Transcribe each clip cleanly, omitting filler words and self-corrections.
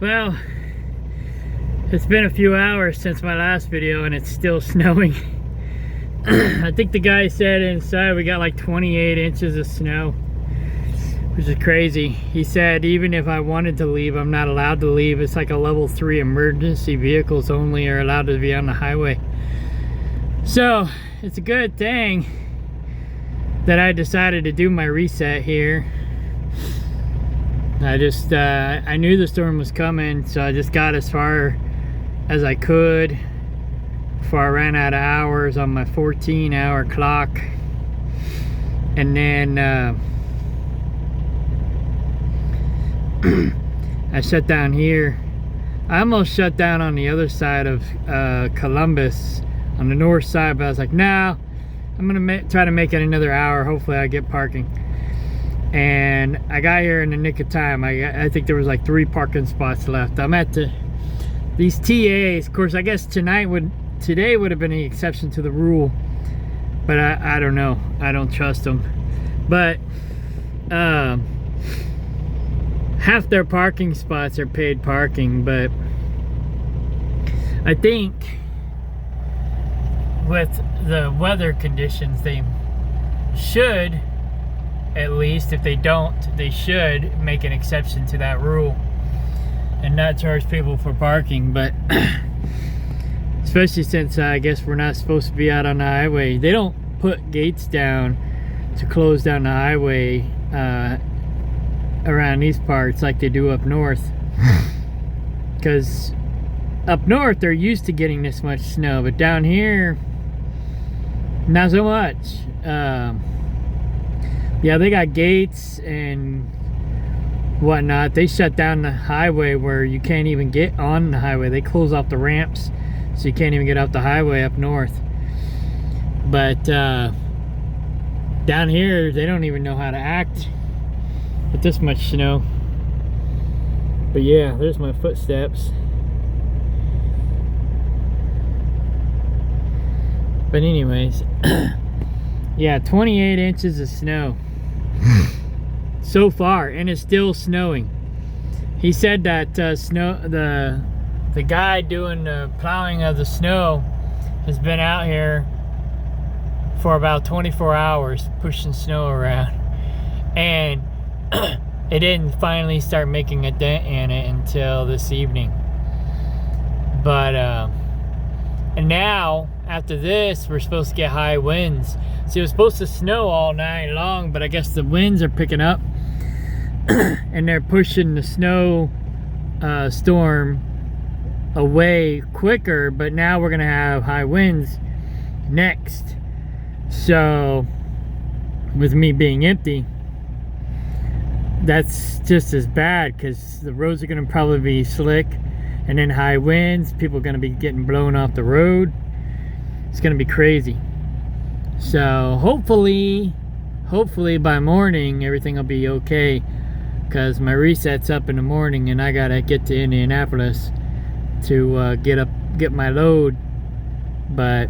Well, it's been a few hours since my last video and it's still snowing. I think the guy said inside we got like 28 inches of snow, which is crazy. He said even if I wanted to leave, I'm not allowed to leave. It's like a level 3 emergency vehicles only are allowed to be on the highway. So it's a good thing that I decided to do my reset here. I knew the storm was coming, so I just got as far as I could before I ran out of hours on my 14-hour clock. And then I shut down here. I almost shut down on the other side of Columbus on the north side, but I was like, nah, I'm gonna try to make it another hour. Hopefully I get parking. And I got here in the nick of time. I think there was like 3 parking spots left. I'm at these TAs. Of course, I guess today would have been the exception to the rule, but I don't know. I don't trust them. But half their parking spots are paid parking, but I think with the weather conditions, they should, at least if they don't, they should make an exception to that rule and not charge people for parking. But especially since I guess we're not supposed to be out on the highway. They don't put gates down to close down the highway around these parts like they do up north, because up north they're used to getting this much snow, but down here not so much. Yeah, they got gates and whatnot. They shut down the highway where you can't even get on the highway. They close off the ramps so you can't even get off the highway up north. But down here they don't even know how to act with this much snow. But yeah, there's my footsteps. But anyways, yeah, 28 inches of snow so far, and it's still snowing. He said that the guy doing the plowing of the snow has been out here for about 24 hours pushing snow around, and it didn't finally start making a dent in it until this evening. But and now after this we're supposed to get high winds. So it was supposed to snow all night long, but I guess the winds are picking up and they're pushing the snow storm away quicker. But now we're gonna have high winds next. So with me being empty, that's just as bad, because the roads are gonna probably be slick, and then high winds, people are gonna be getting blown off the road. It's gonna be crazy. So hopefully by morning everything will be okay, because my reset's up in the morning and I gotta get to Indianapolis to get my load. But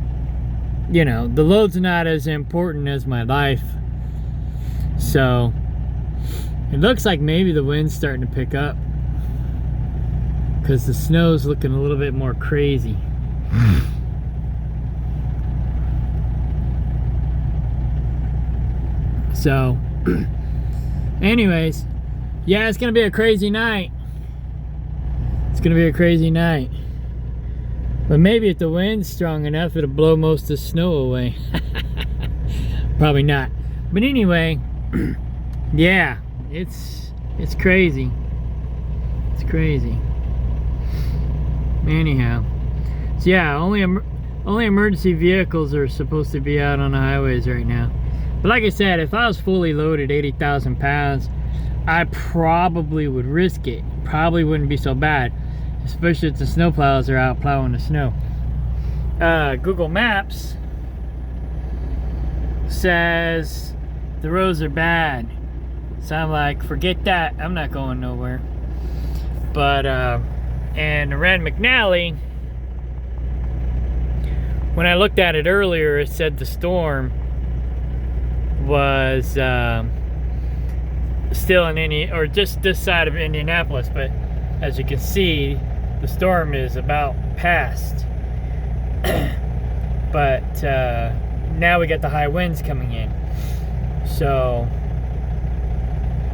you know, the load's not as important as my life. So it looks like maybe the wind's starting to pick up, because the snow's looking a little bit more crazy. So anyways, yeah, it's gonna be a crazy night. It's gonna be a crazy night. But maybe if the wind's strong enough, it'll blow most of the snow away. Probably not. But anyway, yeah, it's crazy. It's crazy. Anyhow, so yeah, only emergency vehicles are supposed to be out on the highways right now. But like I said, if I was fully loaded, 80,000 pounds, I probably would risk it. Probably wouldn't be so bad, especially if the snowplows are out plowing the snow. Google Maps says the roads are bad, so I'm like, forget that, I'm not going nowhere. But and the Rand McNally, when I looked at it earlier, it said the storm was still in just this side of Indianapolis, but as you can see, the storm is about past. But now we got the high winds coming in. So,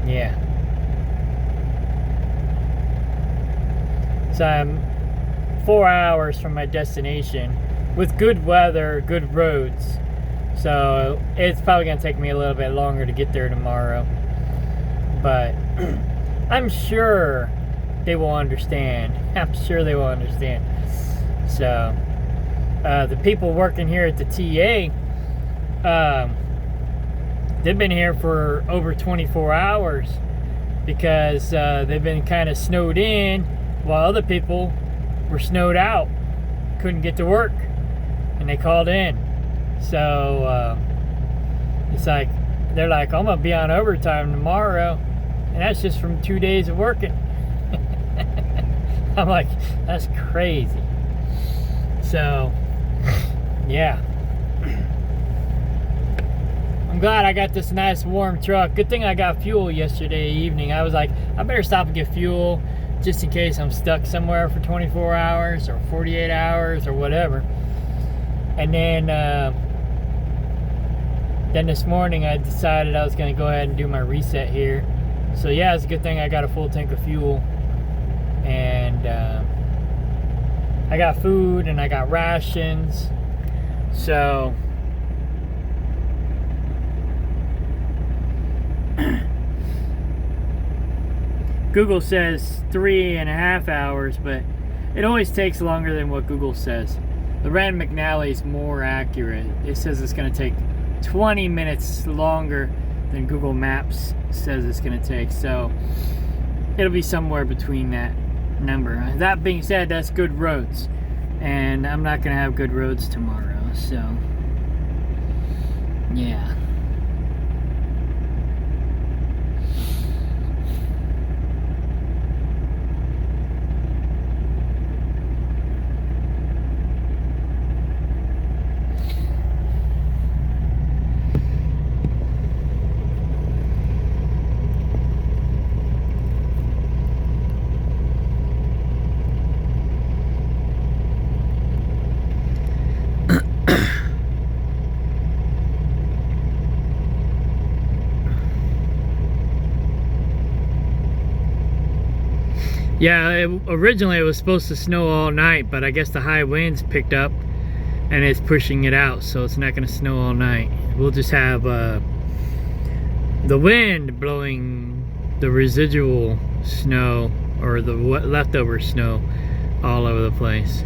yeah. So I'm 4 hours from my destination with good weather, good roads. So it's probably gonna take me a little bit longer to get there tomorrow. But I'm sure they will understand. I'm sure they will understand. So the people working here at the TA, they've been here for over 24 hours because they've been kind of snowed in while other people were snowed out, couldn't get to work, and they called in. So it's like, they're like, I'm gonna be on overtime tomorrow, and that's just from 2 days of working. I'm like, that's crazy. So yeah, I'm glad I got this nice warm truck. Good thing I got fuel yesterday evening. I was like, I better stop and get fuel just in case I'm stuck somewhere for 24 hours or 48 hours or whatever. And then this morning I decided I was going to go ahead and do my reset here. So yeah, it's a good thing I got a full tank of fuel. And I got food and I got rations. So Google says 3.5 hours, but it always takes longer than what Google says. The Rand McNally is more accurate. It says it's going to take 20 minutes longer than Google Maps says it's going to take. So it'll be somewhere between that number. That being said, that's good roads. And I'm not going to have good roads tomorrow. So, yeah. Yeah, originally it was supposed to snow all night, but I guess the high winds picked up and it's pushing it out, so it's not going to snow all night. We'll just have the wind blowing the residual snow or the leftover snow all over the place.